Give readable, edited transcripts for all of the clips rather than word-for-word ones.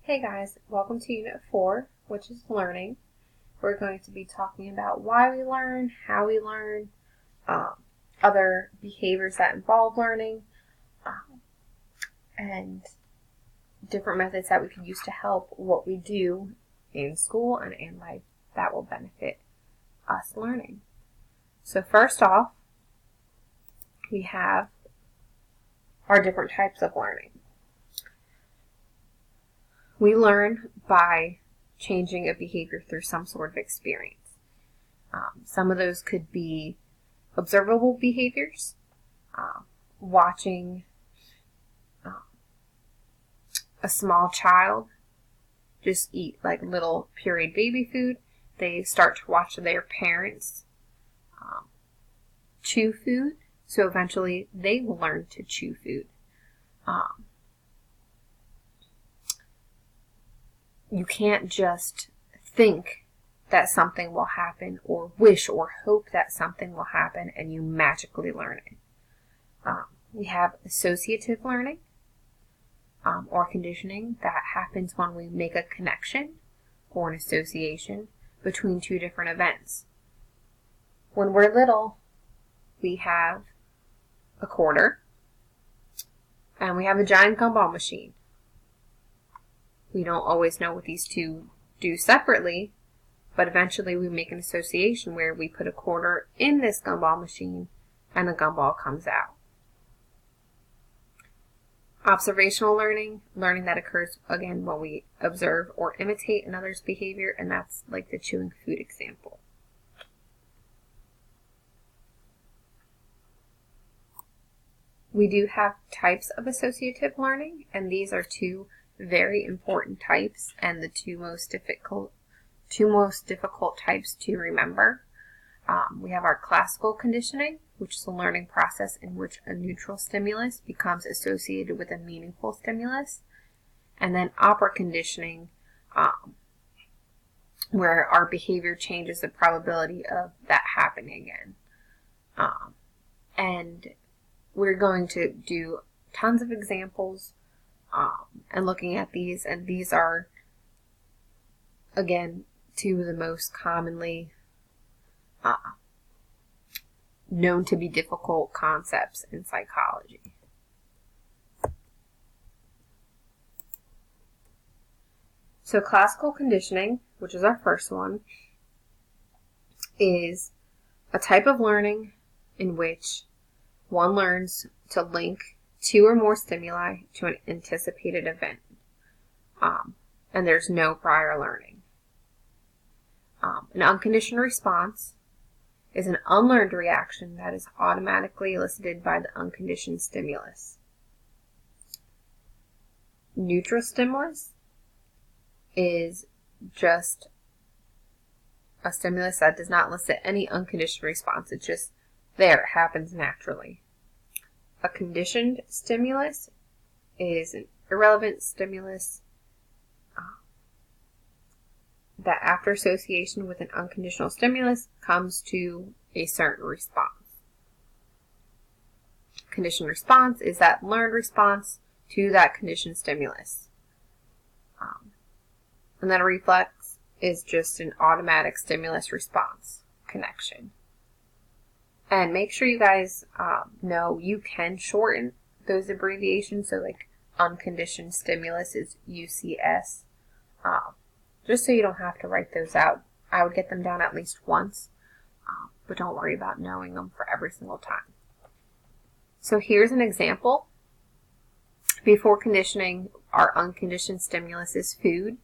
Hey guys, welcome to Unit 4, which is learning. We're going to be talking about why we learn, how we learn, other behaviors that involve learning, and different methods that we can use to help what we do in school and in life that will benefit us learning. So first off, we have our different types of learning. We learn by changing a behavior through some sort of experience. Some of those could be observable behaviors, watching a small child just eat like little pureed baby food. They start to watch their parents chew food, so eventually they will learn to chew food. You can't just think that something will happen or wish or hope that something will happen and you magically learn it. We have associative learning or conditioning that happens when we make a connection or an association between two different events. When we're little, we have a quarter and we have a giant gumball machine. We don't always know what these two do separately, but eventually we make an association where we put a quarter in this gumball machine and a gumball comes out. Observational learning that occurs again when we observe or imitate another's behavior, and that's like the chewing food example. We do have types of associative learning, and these are two very important types and the two most difficult types to remember. We have our classical conditioning, which is a learning process in which a neutral stimulus becomes associated with a meaningful stimulus, and then opera conditioning, where our behavior changes the probability of that happening again. And we're going to do tons of examples and looking at these, and these are, again, two of the most commonly known to be difficult concepts in psychology. So classical conditioning, which is our first one, is a type of learning in which one learns to link two or more stimuli to an anticipated event, and there's no prior learning. An unconditioned response is an unlearned reaction that is automatically elicited by the unconditioned stimulus. Neutral stimulus is just a stimulus that does not elicit any unconditioned response. It's just there, it happens naturally. A conditioned stimulus is an irrelevant stimulus that after association with an unconditional stimulus comes to a certain response. Conditioned response is that learned response to that conditioned stimulus. And then a reflex is just an automatic stimulus response connection. And make sure you guys know you can shorten those abbreviations. So like unconditioned stimulus is UCS. Just so you don't have to write those out. I would get them down at least once. But don't worry about knowing them for every single time. So here's an example. Before conditioning, our unconditioned stimulus is food.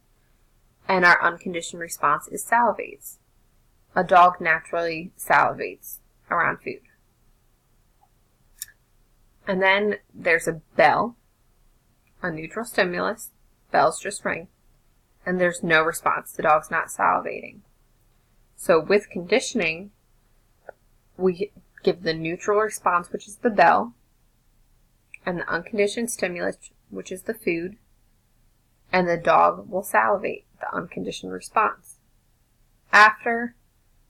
And our unconditioned response is salivates. A dog naturally salivates around food. And then there's a bell, a neutral stimulus, bells just ring, and there's no response. The dog's not salivating. So with conditioning, we give the neutral response, which is the bell, and the unconditioned stimulus, which is the food, and the dog will salivate, the unconditioned response. After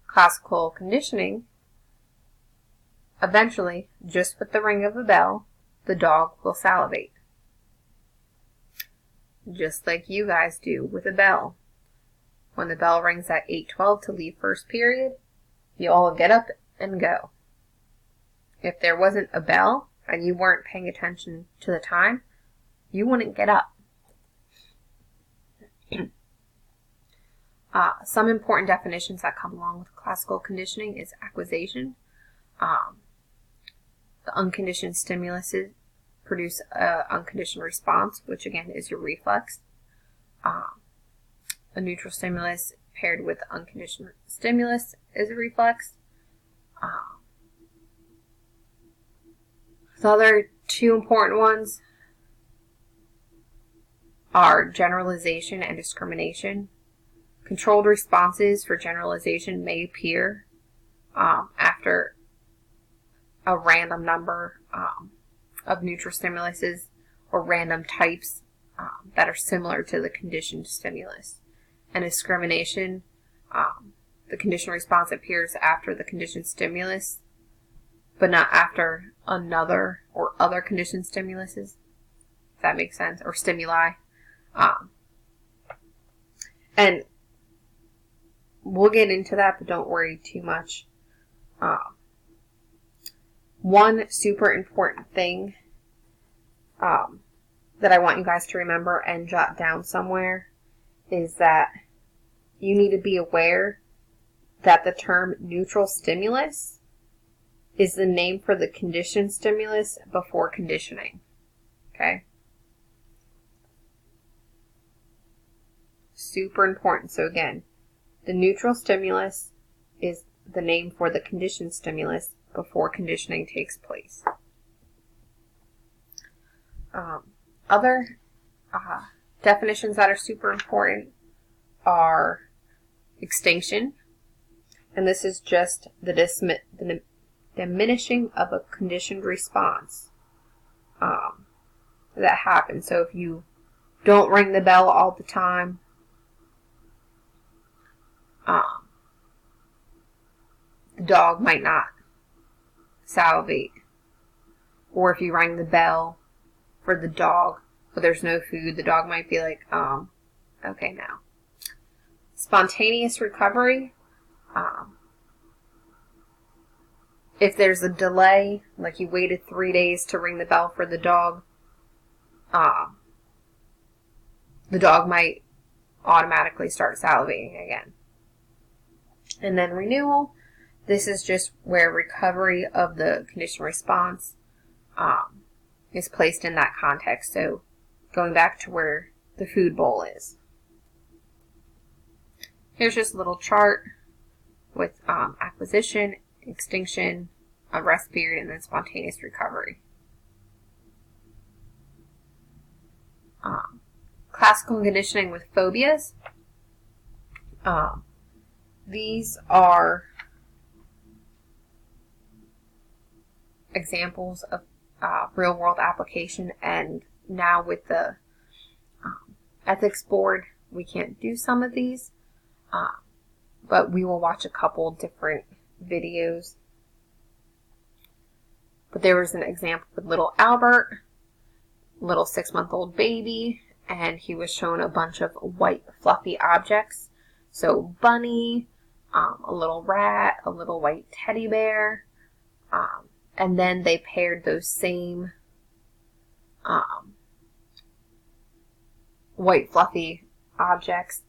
classical conditioning, eventually, just with the ring of a bell, the dog will salivate. just like you guys do with a bell. When the bell rings at 8:12 to leave first period, you all get up and go. If there wasn't a bell and you weren't paying attention to the time, you wouldn't get up. Some important definitions that come along with classical conditioning is acquisition. The unconditioned stimuluses produce an unconditioned response, which again is your reflex. A neutral stimulus paired with unconditioned stimulus is a reflex. The other two important ones are generalization and discrimination. Controlled responses for generalization may appear after a random number of neutral stimuluses or random types that are similar to the conditioned stimulus. And discrimination, the conditioned response appears after the conditioned stimulus, but not after another or other conditioned stimuluses. If that makes sense, or stimuli. And we'll get into that, but don't worry too much. One super important thing that I want you guys to remember and jot down somewhere is that you need to be aware that the term neutral stimulus is the name for the conditioned stimulus before conditioning. Okay? Super important. So again, the neutral stimulus is the name for the conditioned stimulus before conditioning takes place. Other definitions that are super important are extinction, and this is just the diminishing of a conditioned response that happens. So if you don't ring the bell all the time, the dog might not salivate. Or if you ring the bell for the dog, but there's no food, the dog might be like, okay now. Spontaneous recovery. If there's a delay, like you waited 3 days to ring the bell for the dog might automatically start salivating again. And then renewal. This is just where recovery of the conditioned response is placed in that context. So going back to where the food bowl is. Here's just a little chart with acquisition, extinction, a rest period, and then spontaneous recovery. Classical conditioning with phobias. These are examples of real-world application, and now with the ethics board, we can't do some of these, but we will watch a couple different videos. But there was an example with little Albert, little 6-month-old baby, and he was shown a bunch of white fluffy objects. So bunny, a little rat, a little white teddy bear, and then they paired those same white fluffy objects,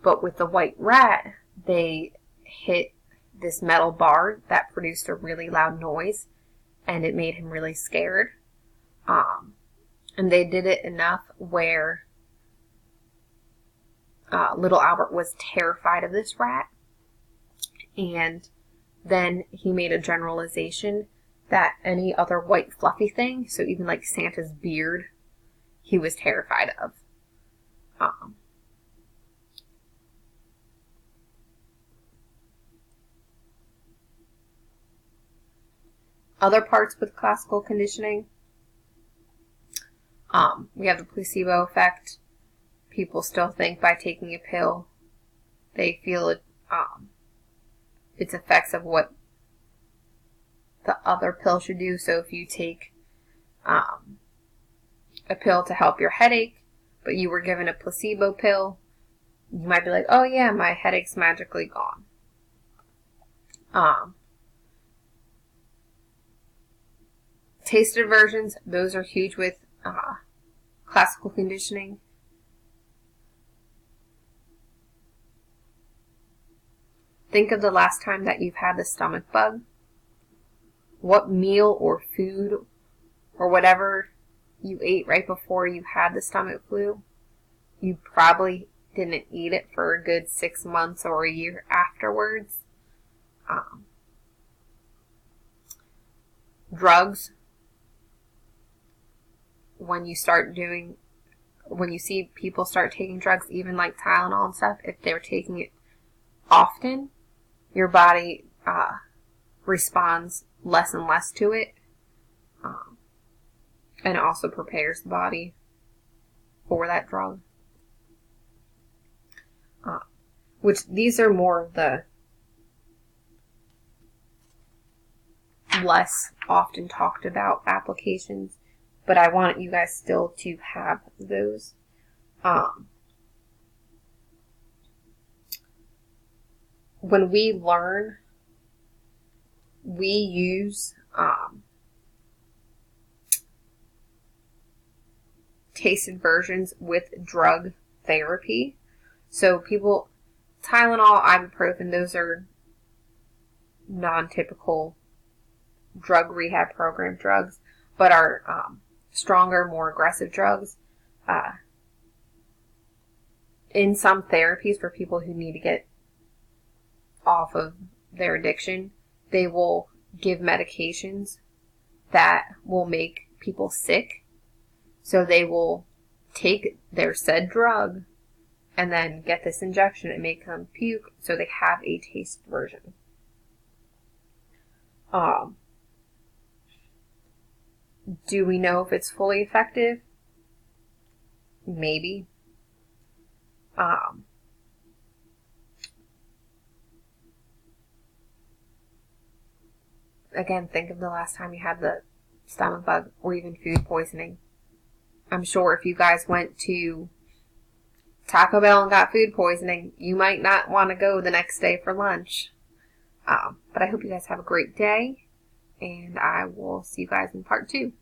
but with the white rat, they hit this metal bar that produced a really loud noise, and it made him really scared. And they did it enough where little Albert was terrified of this rat, and then he made a generalization that any other white fluffy thing, so even like Santa's beard, he was terrified of. Other parts with classical conditioning, we have the placebo effect. People still think by taking a pill, they feel it, its effects of what the other pill should do. So if you take a pill to help your headache, but you were given a placebo pill, you might be like, oh yeah, my headache's magically gone. Taste aversions, those are huge with classical conditioning. Think of the last time that you've had the stomach bug. What meal or food or whatever you ate right before you had the stomach flu, you probably didn't eat it for a good 6 months or a year afterwards. Drugs, when you see people start taking drugs, even like Tylenol and stuff, if they're taking it often, your body responds less and less to it, and it also prepares the body for that drug. Which these are more of the less often talked about applications, but I want you guys still to have those. When we learn, we use taste aversions with drug therapy. So people, Tylenol, ibuprofen, those are non-typical drug rehab program drugs, but are stronger, more aggressive drugs. In some therapies for people who need to get off of their addiction, they will give medications that will make people sick. So they will take their said drug and then get this injection and make them puke, so they have a taste aversion. Do we know if it's fully effective? Maybe. Again, think of the last time you had the stomach bug or even food poisoning. I'm sure if you guys went to Taco Bell and got food poisoning, you might not want to go the next day for lunch. But I hope you guys have a great day, and I will see you guys in part 2.